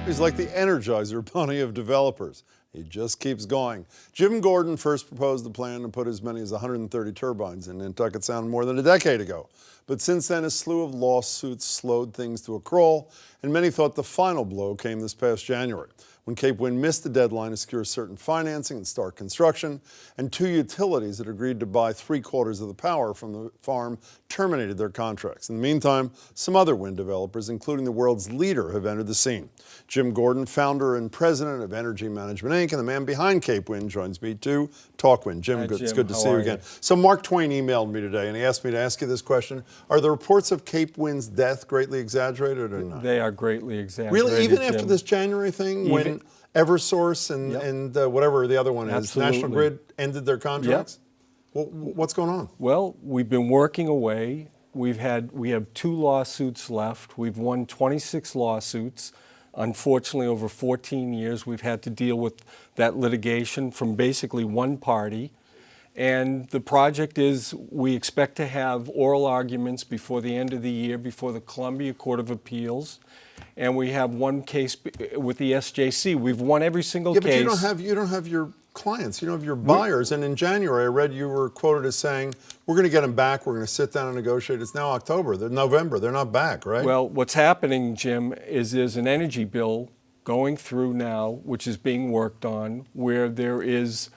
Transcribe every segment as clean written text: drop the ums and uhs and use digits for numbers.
He's like the Energizer Bunny of developers. He just keeps going. Jim Gordon first proposed the plan to put as many as 130 turbines in Nantucket Sound more than a decade ago. But since then, a slew of lawsuits slowed things to a crawl, and many thought the final blow came this past January, when Cape Wind missed the deadline to secure certain financing and start construction, and two utilities that agreed to buy 3/4 of the power from the farm terminated their contracts. In the meantime, some other wind developers, including the world's leader, have entered the scene. Jim Gordon, founder and president of Energy Management, Inc., and the man behind Cape Wind, joins me to talk wind. Jim, it's good to see you again. So Mark Twain emailed me today, and he asked me to ask you this question. Are the reports of Cape Wind's death greatly exaggerated or not? They are greatly exaggerated, Really? Even after Jim. this January thing, when Eversource and whatever the other one is, Absolutely. National Grid ended their contracts? Well, what's going on? Well, we've been working away. We have 2 lawsuits left. We've won 26 lawsuits. Unfortunately, over 14 years, we've had to deal with that litigation from basically one party. And the project is, we expect to have oral arguments before the end of the year, before the Columbia Court of Appeals. And we have one case with the SJC. We've won every single case. But you don't have your clients, you don't have your buyers. And in January, I read you were quoted as saying, we're going to get them back, we're going to sit down and negotiate. It's now October, November, they're not back, right? Well, what's happening, Jim, is there's an energy bill going through now, which is being worked on, where there is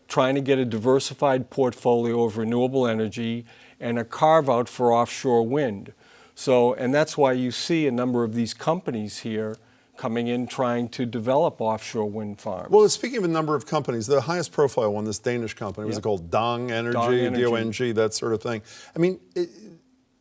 trying to get a diversified portfolio of renewable energy and a carve-out for offshore wind. So, and that's why you see a number of these companies here coming in trying to develop offshore wind farms. Well, speaking of a number of companies, the highest profile one, this Danish company, was it called Dong Energy, D-O-N-G, that sort of thing. I mean,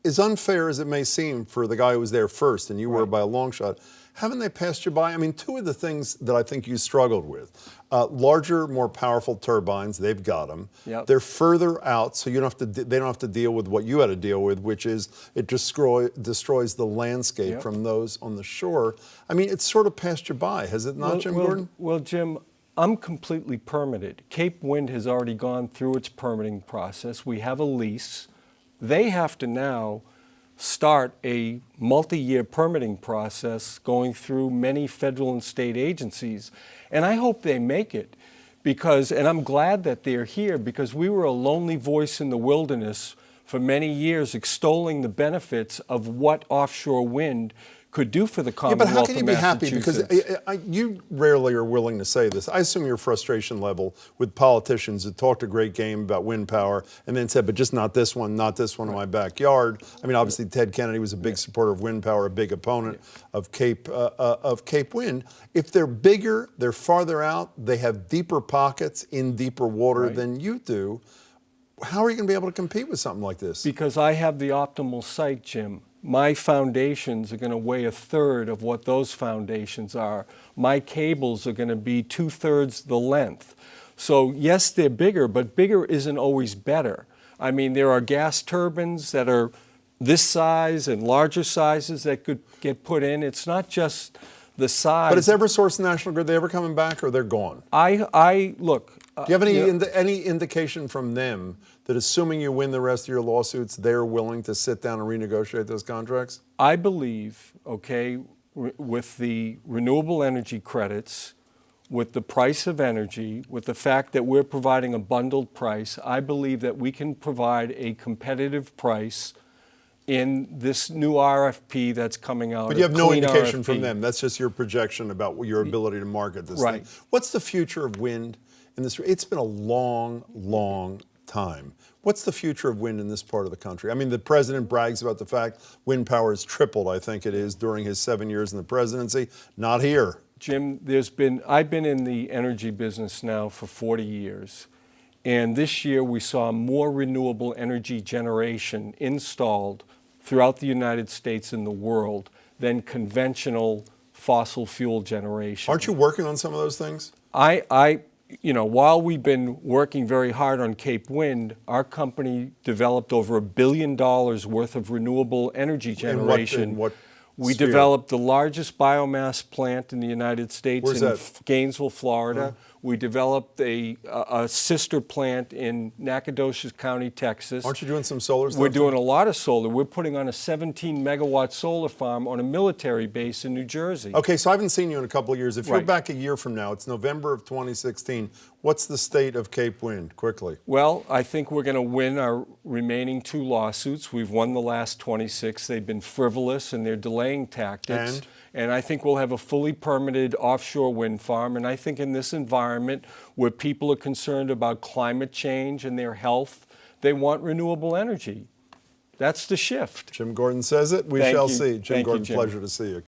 as unfair as it may seem for the guy who was there first, and you were by a long shot, haven't they passed you by? I mean, two of the things that I think you struggled with, larger, more powerful turbines, they've got them. They're further out, so they don't have to deal with what you had to deal with, which is it destroys the landscape from those on the shore. I mean, it's sort of passed you by, has it not, Jim Gordon? Well, Jim, I'm completely permitted. Cape Wind has already gone through its permitting process. We have a lease. They have to now start a multi-year permitting process going through many federal and state agencies. And I hope they make it because, and I'm glad that they're here because we were a lonely voice in the wilderness for many years extolling the benefits of what offshore wind could do for the Commonwealth but how can you be happy? Because you rarely are willing to say this. I assume your frustration level with politicians that talked a great game about wind power and then said, but just not this one in my backyard. I mean, obviously Ted Kennedy was a big supporter of wind power, a big opponent of Cape Wind. If they're bigger, they're farther out, they have deeper pockets in deeper water than you do, how are you going to be able to compete with something like this? Because I have the optimal site, Jim. My foundations are going to weigh 1/3 of what those foundations are. My cables are going to be 2/3 the length. So yes, they're bigger, but bigger isn't always better. I mean, there are gas turbines that are this size and larger sizes that could get put in. It's not just the size. But is Eversource and National Grid, they ever coming back or they're gone? Look. Do you have any indication from them that assuming you win the rest of your lawsuits, they're willing to sit down and renegotiate those contracts? I believe, with the renewable energy credits, with the price of energy, with the fact that we're providing a bundled price, I believe that we can provide a competitive price in this new RFP that's coming out. But you have no indication from them. That's just your projection about your ability to market this thing. What's the future of wind in this? It's been a long, long time. What's the future of wind in this part of the country? I mean, the president brags about the fact wind power has tripled, I think it is, during his 7 years in the presidency. Not here. Jim, I've been in the energy business now for 40 years. And this year we saw more renewable energy generation installed throughout the United States and the world than conventional fossil fuel generation. Aren't you working on some of those things? While we've been working very hard on Cape Wind, our company developed over $1 billion worth of renewable energy generation. In what We sphere? Developed the largest biomass plant in the United States. Where's in that? Gainesville, Florida. We developed a sister plant in Nacogdoches County, Texas. Aren't you doing some solar stuff? We're doing a lot of solar. We're putting on a 17-megawatt solar farm on a military base in New Jersey. Okay, so I haven't seen you in a couple of years. If you're Right. back a year from now, it's November of 2016, what's the state of Cape Wind, quickly? Well, I think we're going to win our remaining 2 lawsuits. We've won the last 26. They've been frivolous and they're delaying tactics. And I think we'll have a fully permitted offshore wind farm. And I think in this environment where people are concerned about climate change and their health, they want renewable energy. That's the shift. Jim Gordon says it. We Thank shall you. see. Jim Thank you, Gordon, Jim. pleasure to see you.